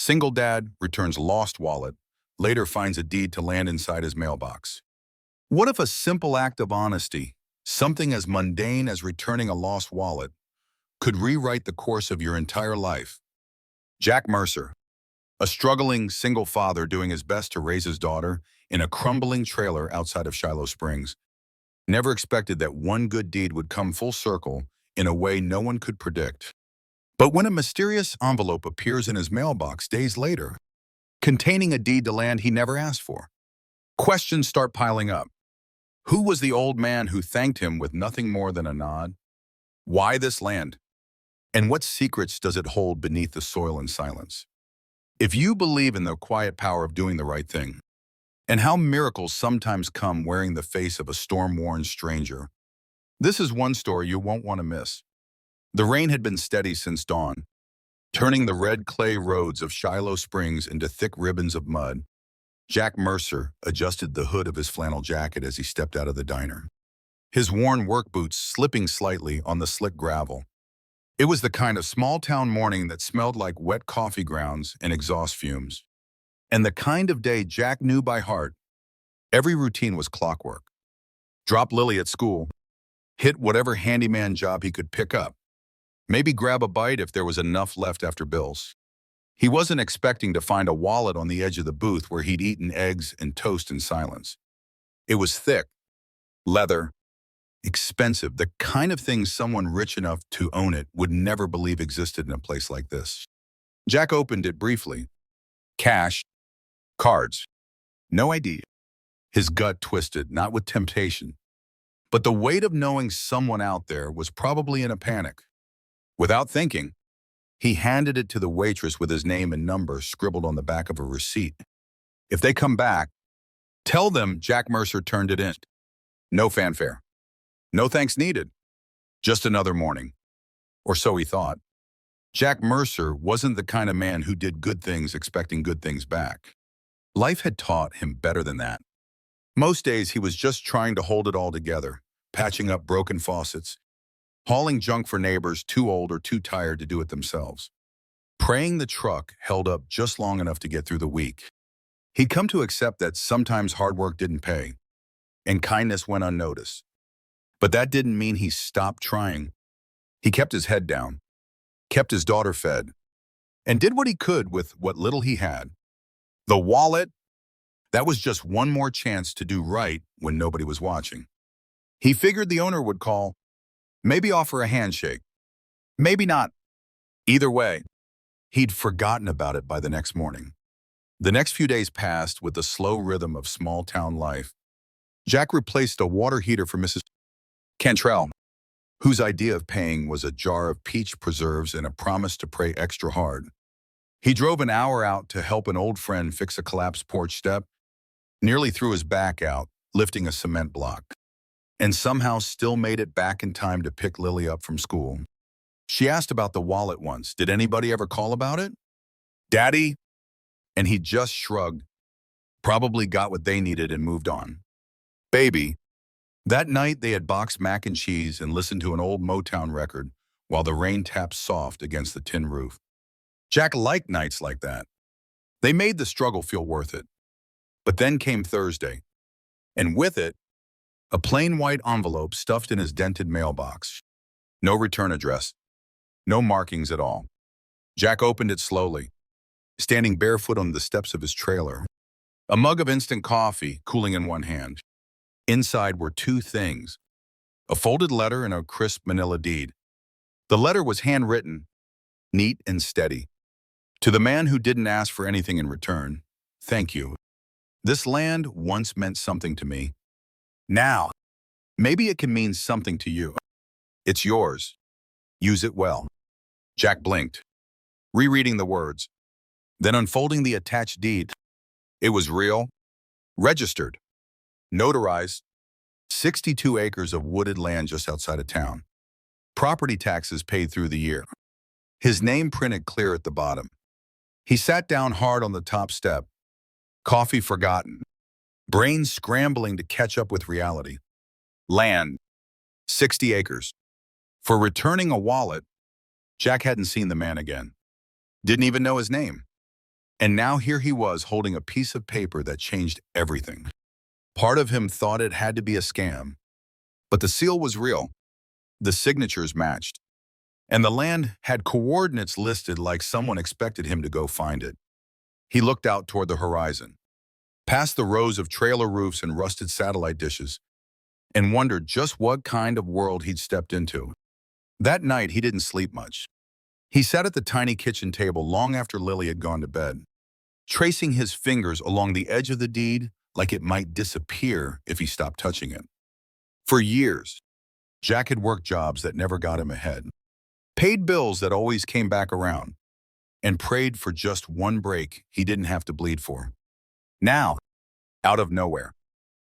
Single dad returns lost wallet, later finds a deed to land inside his mailbox. What if a simple act of honesty, something as mundane as returning a lost wallet, could rewrite the course of your entire life? Jack Mercer, a struggling single father doing his best to raise his daughter in a crumbling trailer outside of Shiloh Springs, never expected that one good deed would come full circle in a way no one could predict. But when a mysterious envelope appears in his mailbox days later, containing a deed to land he never asked for, questions start piling up. Who was the old man who thanked him with nothing more than a nod? Why this land? And what secrets does it hold beneath the soil and silence? If you believe in the quiet power of doing the right thing, and how miracles sometimes come wearing the face of a storm-worn stranger, this is one story you won't want to miss. The rain had been steady since dawn, turning the red clay roads of Shiloh Springs into thick ribbons of mud. Jack Mercer adjusted the hood of his flannel jacket as he stepped out of the diner, his worn work boots slipping slightly on the slick gravel. It was the kind of small-town morning that smelled like wet coffee grounds and exhaust fumes. And the kind of day Jack knew by heart. Every routine was clockwork. Drop Lily at school, hit whatever handyman job he could pick up, maybe grab a bite if there was enough left after bills. He wasn't expecting to find a wallet on the edge of the booth where he'd eaten eggs and toast in silence. It was thick, leather, expensive, the kind of thing someone rich enough to own it would never believe existed in a place like this. Jack opened it briefly. Cash, cards, no ID. His gut twisted, not with temptation, but the weight of knowing someone out there was probably in a panic. Without thinking, he handed it to the waitress with his name and number scribbled on the back of a receipt. If they come back, tell them Jack Mercer turned it in. No fanfare. No thanks needed. Just another morning. Or so he thought. Jack Mercer wasn't the kind of man who did good things expecting good things back. Life had taught him better than that. Most days he was just trying to hold it all together, patching up broken faucets, hauling junk for neighbors too old or too tired to do it themselves. Praying the truck held up just long enough to get through the week. He'd come to accept that sometimes hard work didn't pay, and kindness went unnoticed. But that didn't mean he stopped trying. He kept his head down, kept his daughter fed, and did what he could with what little he had. The wallet, that was just one more chance to do right when nobody was watching. He figured the owner would call, maybe offer a handshake, maybe not. Either way, he'd forgotten about it by the next morning. The next few days passed with the slow rhythm of small-town life. Jack replaced a water heater for Mrs. Cantrell, whose idea of paying was a jar of peach preserves and a promise to pray extra hard. He drove an hour out to help an old friend fix a collapsed porch step, nearly threw his back out, lifting a cement block, and somehow still made it back in time to pick Lily up from school. She asked about the wallet once. Did anybody ever call about it? Daddy? And he just shrugged, probably got what they needed and moved on. Baby? That night they had boxed mac and cheese and listened to an old Motown record while the rain tapped soft against the tin roof. Jack liked nights like that. They made the struggle feel worth it. But then came Thursday, and with it, a plain white envelope stuffed in his dented mailbox. No return address. No markings at all. Jack opened it slowly, standing barefoot on the steps of his trailer, a mug of instant coffee cooling in one hand. Inside were two things, a folded letter and a crisp manila deed. The letter was handwritten, neat and steady. To the man who didn't ask for anything in return, thank you. This land once meant something to me. Now, maybe it can mean something to you. It's yours. Use it well. Jack blinked, rereading the words, then unfolding the attached deed. It was real, registered, notarized, 62 acres of wooded land just outside of town. Property taxes paid through the year. His name printed clear at the bottom. He sat down hard on the top step, coffee forgotten, brain scrambling to catch up with reality. Land, 60 acres. For returning a wallet, Jack hadn't seen the man again. Didn't even know his name. And now here he was holding a piece of paper that changed everything. Part of him thought it had to be a scam, but the seal was real. The signatures matched, and the land had coordinates listed like someone expected him to go find it. He looked out toward the horizon, past the rows of trailer roofs and rusted satellite dishes, and wondered just what kind of world he'd stepped into. That night, he didn't sleep much. He sat at the tiny kitchen table long after Lily had gone to bed, tracing his fingers along the edge of the deed like it might disappear if he stopped touching it. For years, Jack had worked jobs that never got him ahead, paid bills that always came back around, and prayed for just one break he didn't have to bleed for. Now, out of nowhere,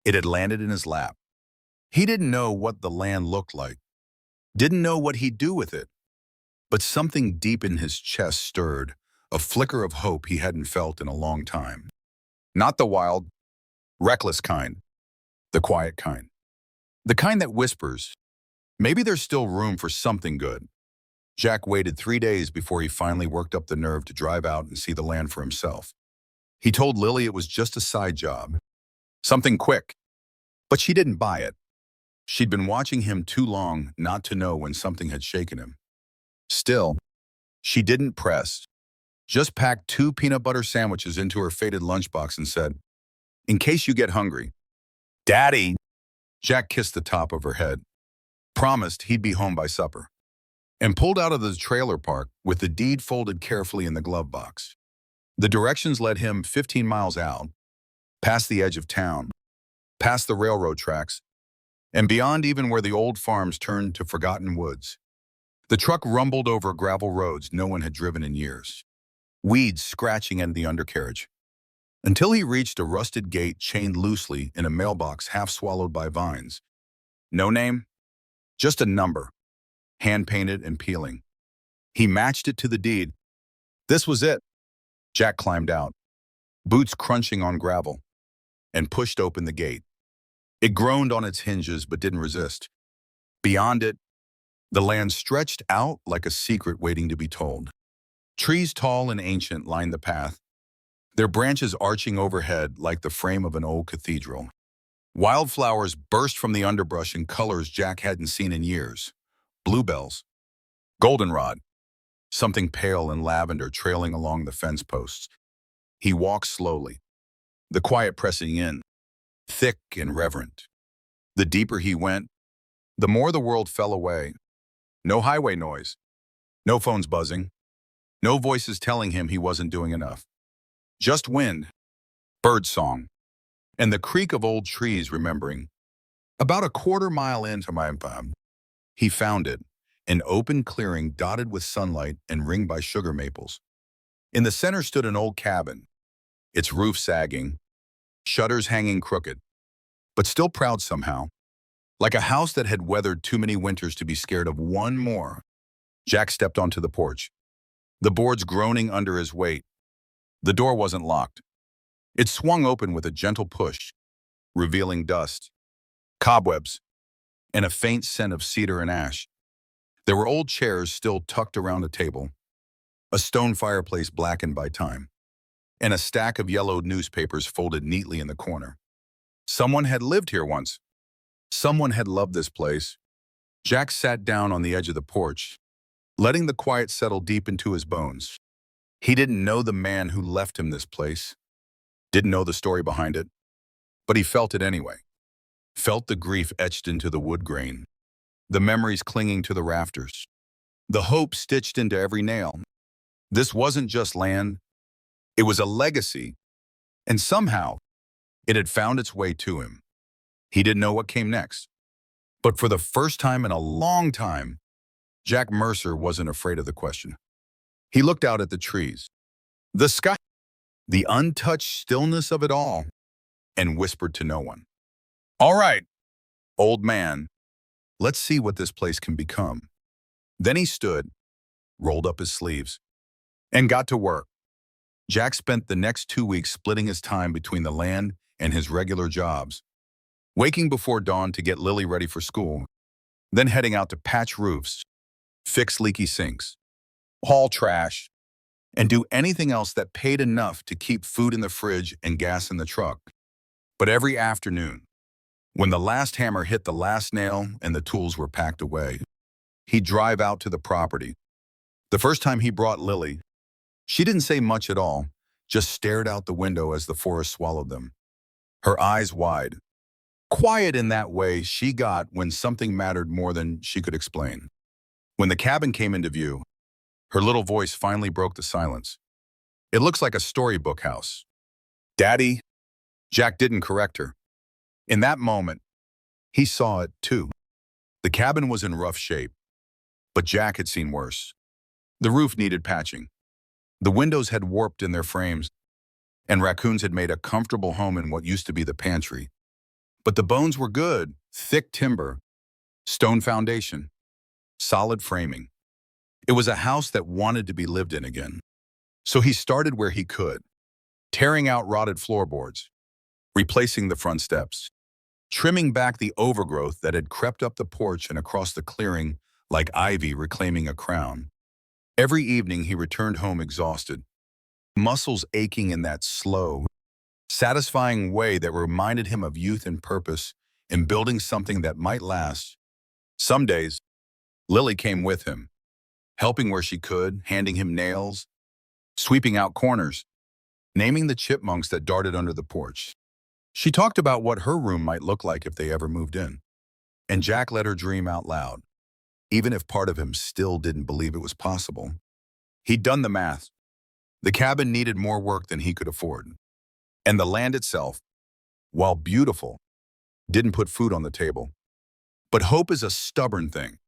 it had landed in his lap. He didn't know what the land looked like, didn't know what he'd do with it, but something deep in his chest stirred, a flicker of hope he hadn't felt in a long time. Not the wild, reckless kind, the quiet kind. The kind that whispers, maybe there's still room for something good. Jack waited 3 days before he finally worked up the nerve to drive out and see the land for himself. He told Lily it was just a side job, something quick, but she didn't buy it. She'd been watching him too long not to know when something had shaken him. Still, she didn't press, just packed 2 peanut butter sandwiches into her faded lunchbox and said, "In case you get hungry." "Daddy!" Jack kissed the top of her head, promised he'd be home by supper, and pulled out of the trailer park with the deed folded carefully in the glove box. The directions led him 15 miles out, past the edge of town, past the railroad tracks, and beyond even where the old farms turned to forgotten woods. The truck rumbled over gravel roads no one had driven in years, weeds scratching at the undercarriage, until he reached a rusted gate chained loosely in a mailbox half swallowed by vines. No name, just a number, hand-painted and peeling. He matched it to the deed. This was it. Jack climbed out, boots crunching on gravel, and pushed open the gate. It groaned on its hinges but didn't resist. Beyond it, the land stretched out like a secret waiting to be told. Trees tall and ancient lined the path, their branches arching overhead like the frame of an old cathedral. Wildflowers burst from the underbrush in colors Jack hadn't seen in years. Bluebells, goldenrod, something pale and lavender trailing along the fence posts. He walked slowly, the quiet pressing in, thick and reverent. The deeper he went, the more the world fell away. No highway noise, no phones buzzing, no voices telling him he wasn't doing enough. Just wind, bird song, and the creak of old trees remembering. About a quarter mile into my farm, he found it, an open clearing dotted with sunlight and ringed by sugar maples. In the center stood an old cabin, its roof sagging, shutters hanging crooked, but still proud somehow, like a house that had weathered too many winters to be scared of one more. Jack stepped onto the porch, the boards groaning under his weight. The door wasn't locked. It swung open with a gentle push, revealing dust, cobwebs, and a faint scent of cedar and ash. There were old chairs still tucked around a table, a stone fireplace blackened by time, and a stack of yellowed newspapers folded neatly in the corner. Someone had lived here once. Someone had loved this place. Jack sat down on the edge of the porch, letting the quiet settle deep into his bones. He didn't know the man who left him this place, didn't know the story behind it, but he felt it anyway. Felt the grief etched into the wood grain, the memories clinging to the rafters, the hope stitched into every nail. This wasn't just land, it was a legacy, and somehow it had found its way to him. He didn't know what came next, but for the first time in a long time, Jack Mercer wasn't afraid of the question. He looked out at the trees, the sky, the untouched stillness of it all, and whispered to no one, "All right, old man, let's see what this place can become." Then he stood, rolled up his sleeves, and got to work. Jack spent the next 2 weeks splitting his time between the land and his regular jobs, waking before dawn to get Lily ready for school, then heading out to patch roofs, fix leaky sinks, haul trash, and do anything else that paid enough to keep food in the fridge and gas in the truck. But every afternoon, when the last hammer hit the last nail and the tools were packed away, he'd drive out to the property. The first time he brought Lily, she didn't say much at all, just stared out the window as the forest swallowed them, her eyes wide. Quiet in that way she got when something mattered more than she could explain. When the cabin came into view, her little voice finally broke the silence. "It looks like a storybook house." "Daddy," Jack didn't correct her. In that moment, he saw it too. The cabin was in rough shape, but Jack had seen worse. The roof needed patching. The windows had warped in their frames, and raccoons had made a comfortable home in what used to be the pantry. But the bones were good: thick timber, stone foundation, solid framing. It was a house that wanted to be lived in again. So he started where he could, tearing out rotted floorboards, replacing the front steps, trimming back the overgrowth that had crept up the porch and across the clearing like ivy reclaiming a crown. Every evening he returned home exhausted, muscles aching in that slow, satisfying way that reminded him of youth and purpose in building something that might last. Some days, Lily came with him, helping where she could, handing him nails, sweeping out corners, naming the chipmunks that darted under the porch. She talked about what her room might look like if they ever moved in. And Jack let her dream out loud, even if part of him still didn't believe it was possible. He'd done the math. The cabin needed more work than he could afford. And the land itself, while beautiful, didn't put food on the table. But hope is a stubborn thing,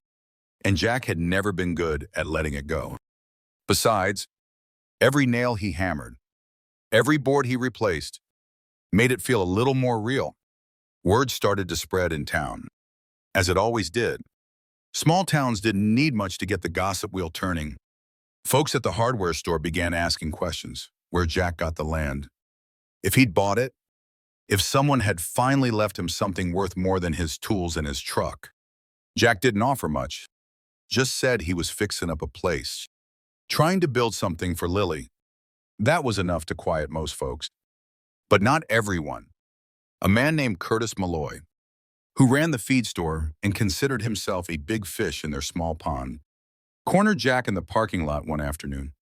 and Jack had never been good at letting it go. Besides, every nail he hammered, every board he replaced, made it feel a little more real. Word started to spread in town, as it always did. Small towns didn't need much to get the gossip wheel turning. Folks at the hardware store began asking questions: where Jack got the land, if he'd bought it, if someone had finally left him something worth more than his tools and his truck. Jack didn't offer much, just said he was fixing up a place, trying to build something for Lily. That was enough to quiet most folks. But not everyone. A man named Curtis Malloy, who ran the feed store and considered himself a big fish in their small pond, cornered Jack in the parking lot one afternoon.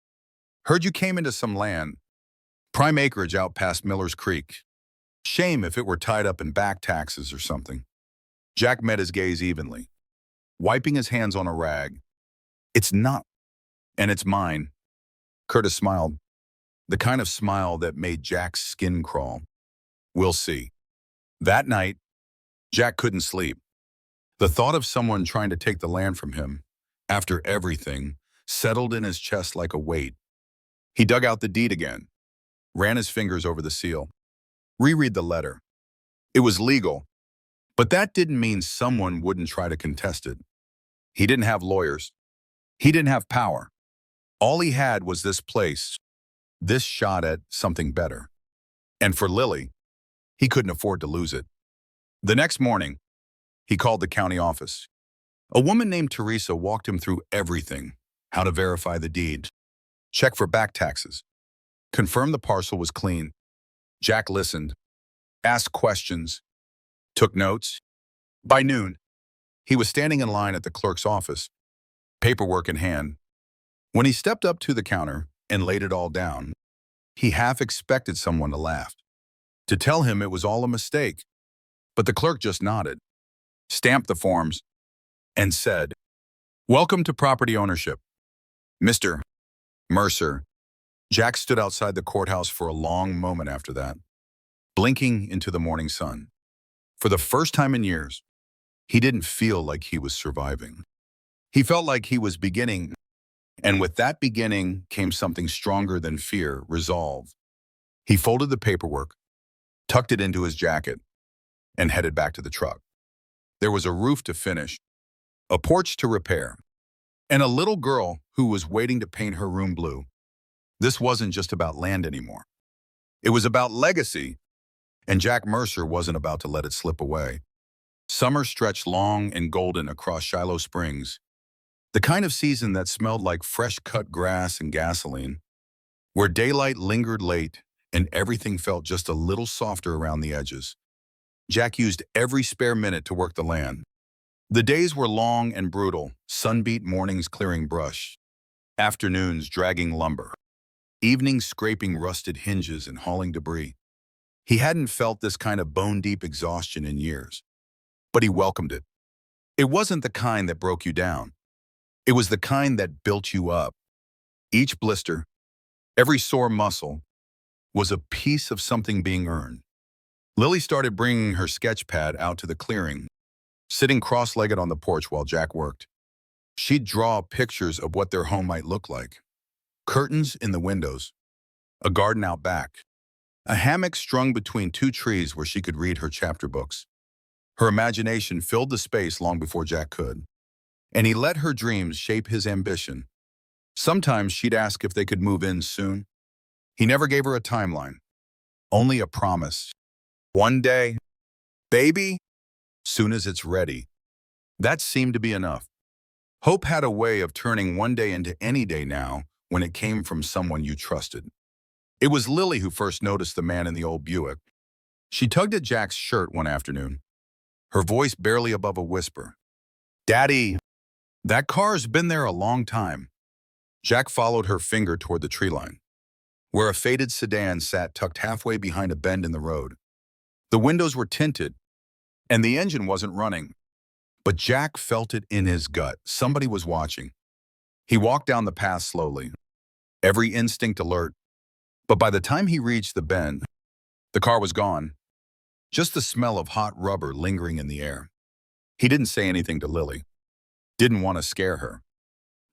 "Heard you came into some land. Prime acreage out past Miller's Creek. Shame if it were tied up in back taxes or something." Jack met his gaze evenly, wiping his hands on a rag. "It's not, and it's mine." Curtis smiled, the kind of smile that made Jack's skin crawl. "We'll see." That night, Jack couldn't sleep. The thought of someone trying to take the land from him, after everything, settled in his chest like a weight. He dug out the deed again, ran his fingers over the seal. Reread the letter. It was legal, but that didn't mean someone wouldn't try to contest it. He didn't have lawyers. He didn't have power. All he had was this place, this shot at something better. And for Lily, he couldn't afford to lose it. The next morning, he called the county office. A woman named Teresa walked him through everything: how to verify the deed, check for back taxes, confirm the parcel was clean. Jack listened, asked questions, took notes. By noon, he was standing in line at the clerk's office, paperwork in hand. When he stepped up to the counter and laid it all down, he half expected someone to laugh, to tell him it was all a mistake. But the clerk just nodded, stamped the forms, and said, "Welcome to property ownership, Mr. Mercer." Jack stood outside the courthouse for a long moment after that, blinking into the morning sun. For the first time in years, he didn't feel like he was surviving. He felt like he was beginning, and with that beginning came something stronger than fear: resolve. He folded the paperwork, tucked it into his jacket, and headed back to the truck. There was a roof to finish, a porch to repair, and a little girl who was waiting to paint her room blue. This wasn't just about land anymore. It was about legacy, and Jack Mercer wasn't about to let it slip away. Summer stretched long and golden across Shiloh Springs, the kind of season that smelled like fresh-cut grass and gasoline. where daylight lingered late and everything felt just a little softer around the edges. Jack used every spare minute to work the land. The days were long and brutal, sunbeat mornings clearing brush, afternoons dragging lumber, evenings scraping rusted hinges and hauling debris. He hadn't felt this kind of bone-deep exhaustion in years, but he welcomed it. It wasn't the kind that broke you down. It was the kind that built you up. Each blister, every sore muscle, was a piece of something being earned. Lily started bringing her sketch pad out to the clearing, sitting cross-legged on the porch while Jack worked. She'd draw pictures of what their home might look like. Curtains in the windows, a garden out back, a hammock strung between two trees where she could read her chapter books. Her imagination filled the space long before Jack could, and he let her dreams shape his ambition. Sometimes she'd ask if they could move in soon. He never gave her a timeline, only a promise. One day, baby, soon as it's ready. That seemed to be enough. Hope had a way of turning one day into any day now when it came from someone you trusted. It was Lily who first noticed the man in the old Buick. She tugged at Jack's shirt one afternoon, her voice barely above a whisper. "Daddy, that car's been there a long time." Jack followed her finger toward the tree line, where a faded sedan sat tucked halfway behind a bend in the road. The windows were tinted, and the engine wasn't running. But Jack felt it in his gut. Somebody was watching. He walked down the path slowly, every instinct alert. But by the time he reached the bend, the car was gone. Just the smell of hot rubber lingering in the air. He didn't say anything to Lily. Didn't want to scare her.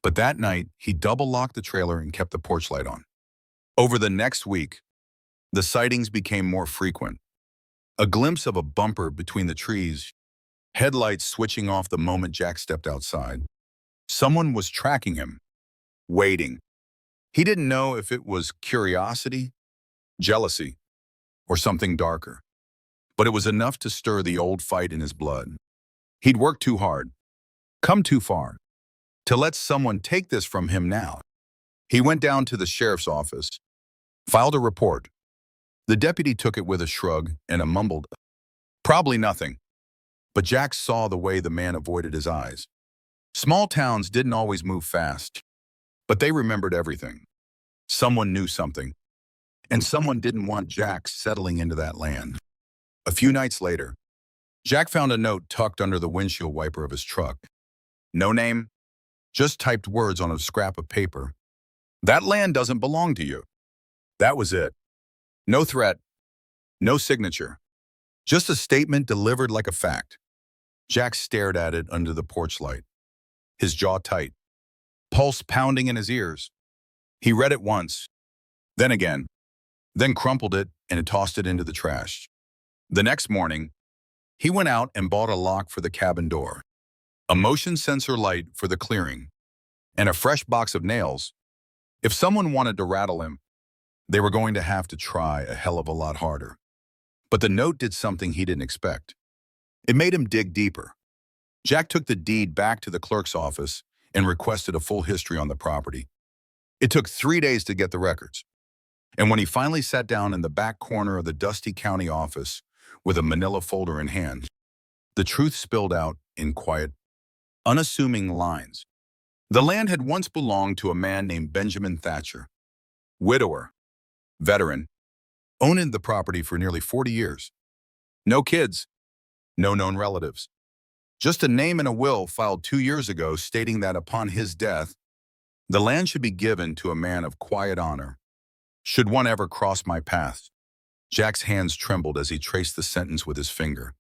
But that night, he double-locked the trailer and kept the porch light on. Over the next week, the sightings became more frequent. A glimpse of a bumper between the trees, headlights switching off the moment Jack stepped outside. Someone was tracking him, waiting. He didn't know if it was curiosity, jealousy, or something darker. But it was enough to stir the old fight in his blood. He'd worked too hard, come too far, to let someone take this from him now. He went down to the sheriff's office, filed a report. The deputy took it with a shrug and a mumbled, "Probably nothing." But Jack saw the way the man avoided his eyes. Small towns didn't always move fast, but they remembered everything. Someone knew something, and someone didn't want Jack settling into that land. A few nights later, Jack found a note tucked under the windshield wiper of his truck. No name, just typed words on a scrap of paper. "That land doesn't belong to you." That was it. No threat, no signature, just a statement delivered like a fact. Jack stared at it under the porch light, his jaw tight, pulse pounding in his ears. He read it once, then again, then crumpled it and tossed it into the trash. The next morning, he went out and bought a lock for the cabin door, a motion sensor light for the clearing, and a fresh box of nails. If someone wanted to rattle him, they were going to have to try a hell of a lot harder. But the note did something he didn't expect. It made him dig deeper. Jack took the deed back to the clerk's office and requested a full history on the property. It took 3 days to get the records. And when he finally sat down in the back corner of the dusty county office with a manila folder in hand, the truth spilled out in quiet, unassuming lines. The land had once belonged to a man named Benjamin Thatcher, widower, veteran, owned the property for nearly 40 years. No kids, no known relatives. Just a name and a will filed 2 years ago stating that upon his death, the land should be given to a man of quiet honor. Should one ever cross my path? Jack's hands trembled as he traced the sentence with his finger.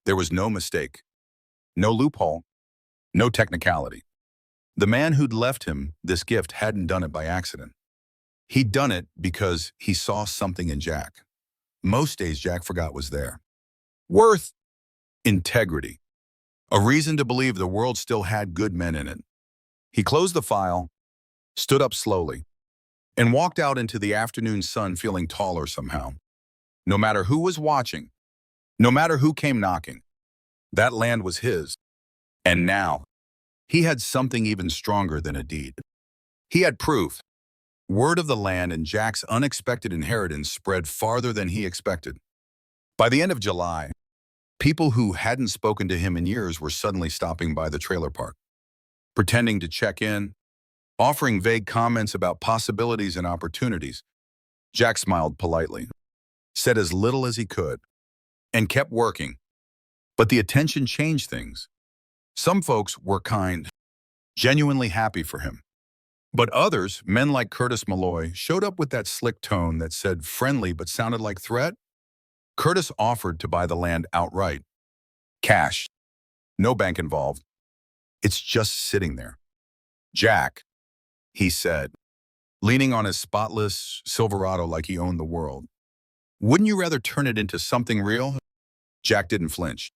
There was no mistake, no loophole, no technicality. The man who'd left him this gift hadn't done it by accident. He'd done it because he saw something in Jack. Most days Jack forgot was there. Worth, integrity, a reason to believe the world still had good men in it. He closed the file, stood up slowly, and walked out into the afternoon sun feeling taller somehow. No matter who was watching, no matter who came knocking, that land was his. And now, he had something even stronger than a deed. He had proof. Word of the land and Jack's unexpected inheritance spread farther than he expected. By the end of July, people who hadn't spoken to him in years were suddenly stopping by the trailer park, pretending to check in, offering vague comments about possibilities and opportunities. Jack smiled politely, said as little as he could, and kept working. But the attention changed things. Some folks were kind, genuinely happy for him. But others, men like Curtis Malloy, showed up with that slick tone that said friendly but sounded like threat. Curtis offered to buy the land outright. Cash. No bank involved. It's just sitting there. Jack, he said, leaning on his spotless Silverado like he owned the world. Wouldn't you rather turn it into something real? Jack didn't flinch.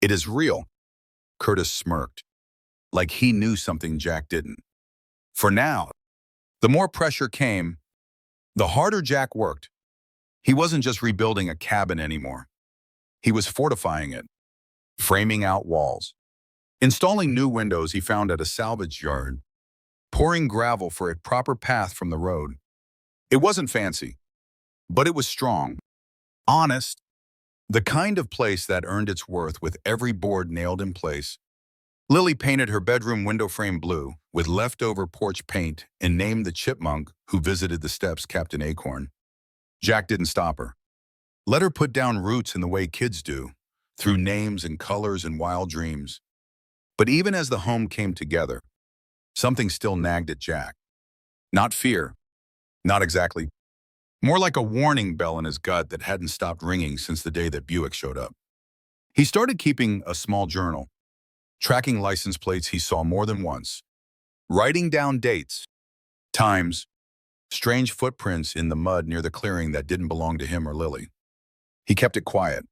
It is real. Curtis smirked, like he knew something Jack didn't. For now, the more pressure came, the harder Jack worked. He wasn't just rebuilding a cabin anymore. He was fortifying it, framing out walls, installing new windows he found at a salvage yard, pouring gravel for a proper path from the road. It wasn't fancy, but it was strong, honest, the kind of place that earned its worth with every board nailed in place. Lily painted her bedroom window frame blue with leftover porch paint and named the chipmunk who visited the steps Captain Acorn. Jack didn't stop her. Let her put down roots in the way kids do, through names and colors and wild dreams. But even as the home came together, something still nagged at Jack. Not fear, not exactly. More like a warning bell in his gut that hadn't stopped ringing since the day that Buick showed up. He started keeping a small journal, tracking license plates he saw more than once, writing down dates, times, strange footprints in the mud near the clearing that didn't belong to him or Lily. He kept it quiet,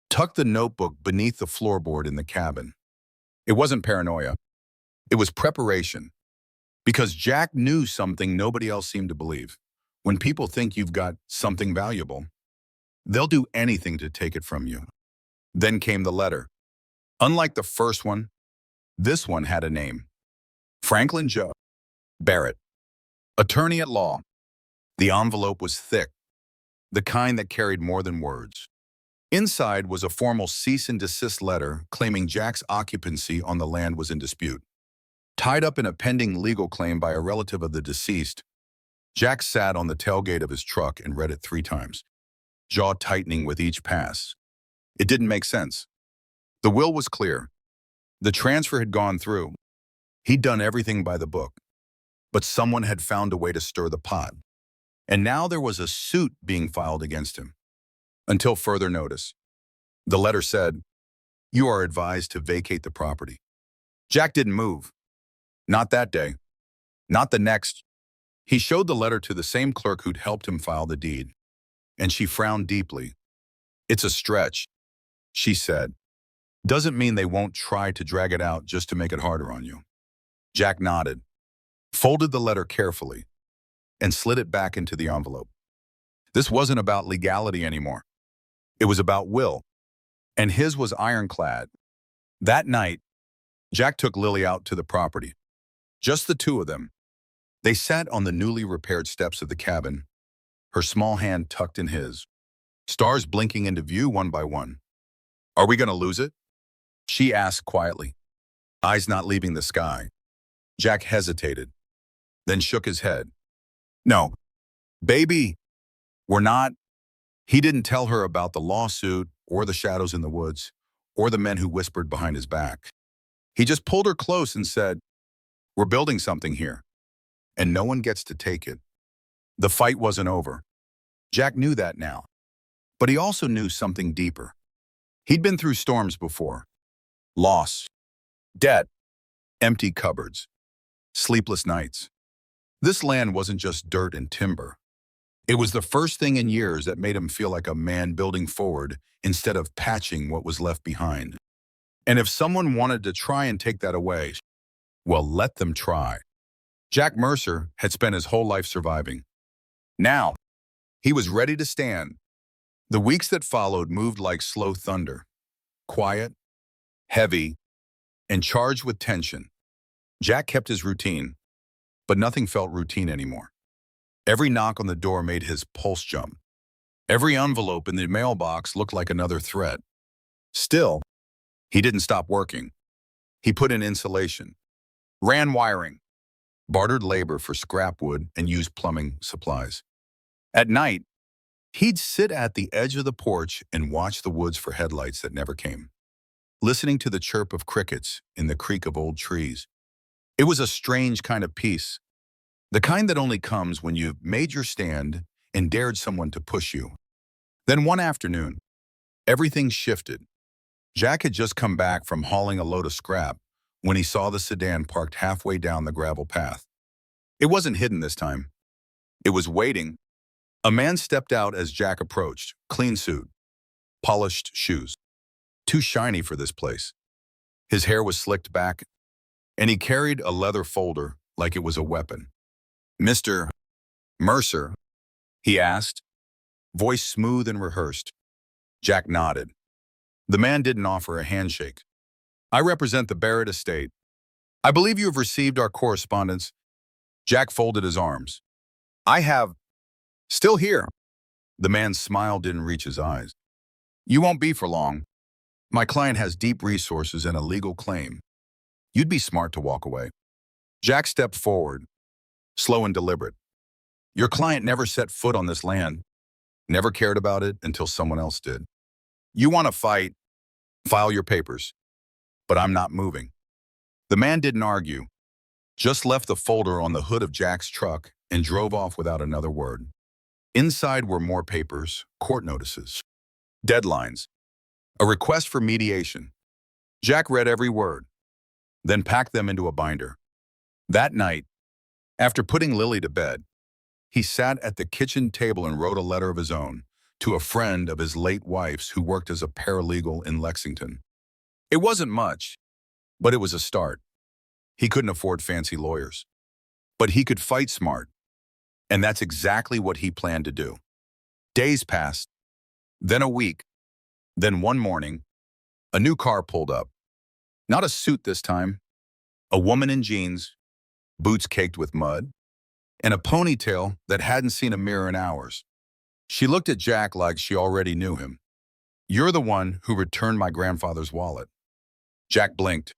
tucked the notebook beneath the floorboard in the cabin. It wasn't paranoia. It was preparation. Because Jack knew something nobody else seemed to believe. When people think you've got something valuable, they'll do anything to take it from you. Then came the letter. Unlike the first one, this one had a name. Franklin Joe Barrett, attorney at law. The envelope was thick, the kind that carried more than words. Inside was a formal cease and desist letter claiming Jack's occupancy on the land was in dispute. Tied up in a pending legal claim by a relative of the deceased, Jack sat on the tailgate of his truck and read it 3 times, jaw tightening with each pass. It didn't make sense. The will was clear. The transfer had gone through. He'd done everything by the book. But someone had found a way to stir the pot. And now there was a suit being filed against him. Until further notice. The letter said, "You are advised to vacate the property." Jack didn't move. Not that day. Not the next. He showed the letter to the same clerk who'd helped him file the deed. And she frowned deeply. "It's a stretch," she said. "Doesn't mean they won't try to drag it out just to make it harder on you." Jack nodded, folded the letter carefully, and slid it back into the envelope. This wasn't about legality anymore. It was about will, and his was ironclad. That night, Jack took Lily out to the property. Just the two of them. They sat on the newly repaired steps of the cabin, her small hand tucked in his, stars blinking into view one by one. "Are we going to lose it?" she asked quietly, eyes not leaving the sky. Jack hesitated, then shook his head. "No, baby, we're not." He didn't tell her about the lawsuit or the shadows in the woods or the men who whispered behind his back. He just pulled her close and said, "We're building something here, and no one gets to take it." The fight wasn't over. Jack knew that now, but he also knew something deeper. He'd been through storms before. Loss, debt, empty cupboards, sleepless nights. This land wasn't just dirt and timber. It was the first thing in years that made him feel like a man building forward instead of patching what was left behind. And if someone wanted to try and take that away, well, let them try. Jack Mercer had spent his whole life surviving. Now, he was ready to stand. The weeks that followed moved like slow thunder, quiet, heavy, and charged with tension. Jack kept his routine, but nothing felt routine anymore. Every knock on the door made his pulse jump. Every envelope in the mailbox looked like another threat. Still, he didn't stop working. He put in insulation, ran wiring, bartered labor for scrap wood, and used plumbing supplies. At night, he'd sit at the edge of the porch and watch the woods for headlights that never came, listening to the chirp of crickets in the creak of old trees. It was a strange kind of peace, the kind that only comes when you've made your stand and dared someone to push you. Then one afternoon, everything shifted. Jack had just come back from hauling a load of scrap when he saw the sedan parked halfway down the gravel path. It wasn't hidden this time. It was waiting. A man stepped out as Jack approached, clean suit, polished shoes. Too shiny for this place. His hair was slicked back, and he carried a leather folder like it was a weapon. "Mr. Mercer?" he asked, voice smooth and rehearsed. Jack nodded. The man didn't offer a handshake. "I represent the Barrett estate. I believe you have received our correspondence." Jack folded his arms. "I have. Still here." The man's smile didn't reach his eyes. "You won't be for long. My client has deep resources and a legal claim. You'd be smart to walk away." Jack stepped forward, slow and deliberate. "Your client never set foot on this land, never cared about it until someone else did. You want to fight? File your papers. But I'm not moving." The man didn't argue, just left the folder on the hood of Jack's truck and drove off without another word. Inside were more papers, court notices, deadlines, a request for mediation. Jack read every word, then packed them into a binder. That night, after putting Lily to bed, he sat at the kitchen table and wrote a letter of his own to a friend of his late wife's who worked as a paralegal in Lexington. It wasn't much, but it was a start. He couldn't afford fancy lawyers, but he could fight smart, and that's exactly what he planned to do. Days passed, then a week, then one morning, a new car pulled up. Not a suit this time, a woman in jeans, boots caked with mud, and a ponytail that hadn't seen a mirror in hours. She looked at Jack like she already knew him. "You're the one who returned my grandfather's wallet." Jack blinked,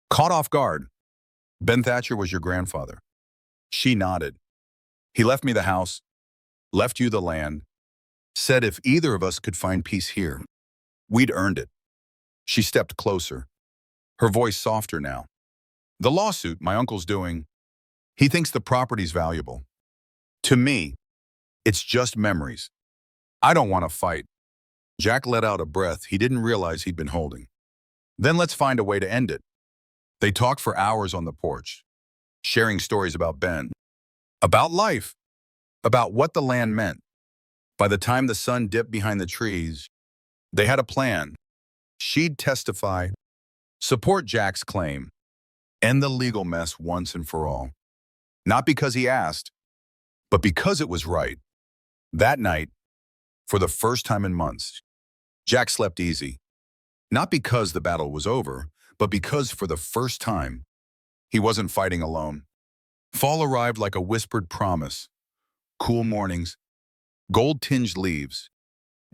caught off guard. "Ben Thatcher was your grandfather." She nodded. "He left me the house, left you the land, said if either of us could find peace here, we'd earned it." She stepped closer, her voice softer now. "The lawsuit my uncle's doing, he thinks the property's valuable. To me, it's just memories. I don't want to fight." Jack let out a breath he didn't realize he'd been holding. "Then let's find a way to end it." They talked for hours on the porch, sharing stories about Ben, about life, about what the land meant. By the time the sun dipped behind the trees, they had a plan. She'd testify, support Jack's claim, end the legal mess once and for all. Not because he asked, but because it was right. That night, for the first time in months, Jack slept easy. Not because the battle was over, but because for the first time, he wasn't fighting alone. Fall arrived like a whispered promise. Cool mornings, gold-tinged leaves,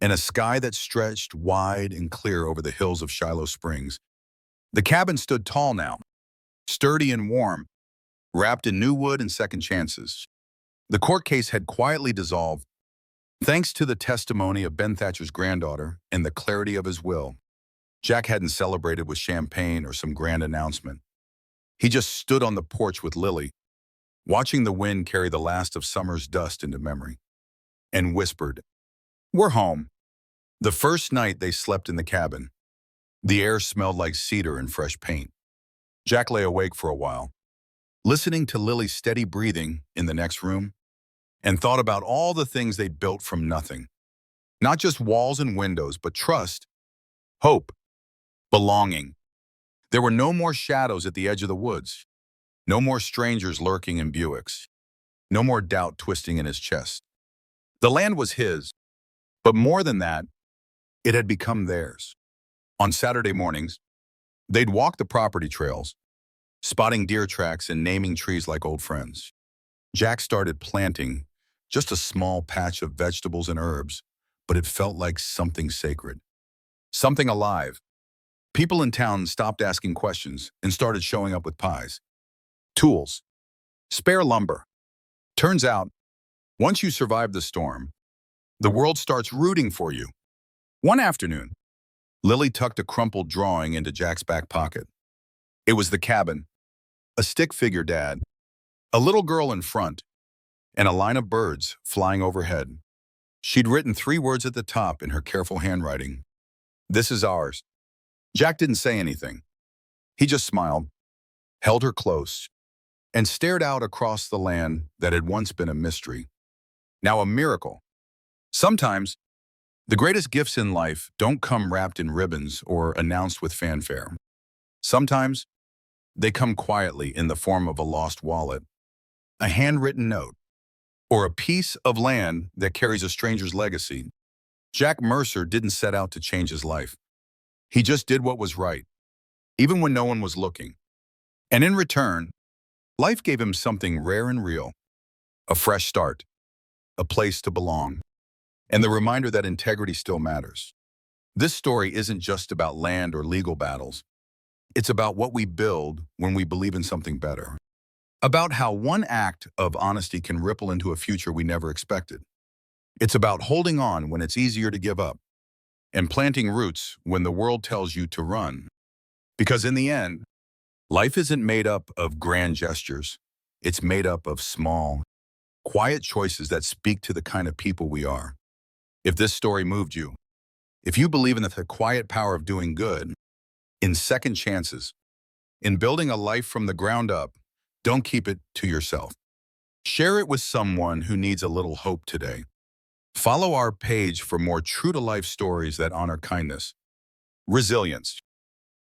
and a sky that stretched wide and clear over the hills of Shiloh Springs. The cabin stood tall now, sturdy and warm, wrapped in new wood and second chances. The court case had quietly dissolved, thanks to the testimony of Ben Thatcher's granddaughter and the clarity of his will. Jack hadn't celebrated with champagne or some grand announcement. He just stood on the porch with Lily, watching the wind carry the last of summer's dust into memory, and whispered, "We're home." The first night they slept in the cabin, the air smelled like cedar and fresh paint. Jack lay awake for a while, listening to Lily's steady breathing in the next room, and thought about all the things they'd built from nothing. Not just walls and windows, but trust, hope, belonging. There were no more shadows at the edge of the woods, no more strangers lurking in Buicks, no more doubt twisting in his chest. The land was his, but more than that, it had become theirs. On Saturday mornings, they'd walk the property trails, spotting deer tracks and naming trees like old friends. Jack started planting just a small patch of vegetables and herbs, but it felt like something sacred, something alive. People in town stopped asking questions and started showing up with pies, tools, spare lumber. Turns out, once you survive the storm, the world starts rooting for you. One afternoon, Lily tucked a crumpled drawing into Jack's back pocket. It was the cabin, a stick figure dad, a little girl in front, and a line of birds flying overhead. She'd written 3 words at the top in her careful handwriting. "This is ours." Jack didn't say anything. He just smiled, held her close, and stared out across the land that had once been a mystery, now a miracle. Sometimes, the greatest gifts in life don't come wrapped in ribbons or announced with fanfare. Sometimes, they come quietly in the form of a lost wallet, a handwritten note, or a piece of land that carries a stranger's legacy. Jack Mercer didn't set out to change his life. He just did what was right, even when no one was looking. And in return, life gave him something rare and real, a fresh start, a place to belong, and the reminder that integrity still matters. This story isn't just about land or legal battles. It's about what we build when we believe in something better. About how one act of honesty can ripple into a future we never expected. It's about holding on when it's easier to give up, and planting roots when the world tells you to run. Because in the end, life isn't made up of grand gestures. It's made up of small, quiet choices that speak to the kind of people we are. If this story moved you, if you believe in the quiet power of doing good, in second chances, in building a life from the ground up, don't keep it to yourself. Share it with someone who needs a little hope today. Follow our page for more true-to-life stories that honor kindness, resilience,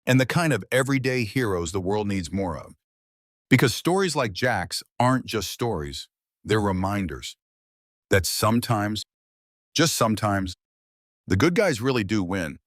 and the kind of everyday heroes the world needs more of. Because stories like Jack's aren't just stories, they're reminders that sometimes, just sometimes, the good guys really do win.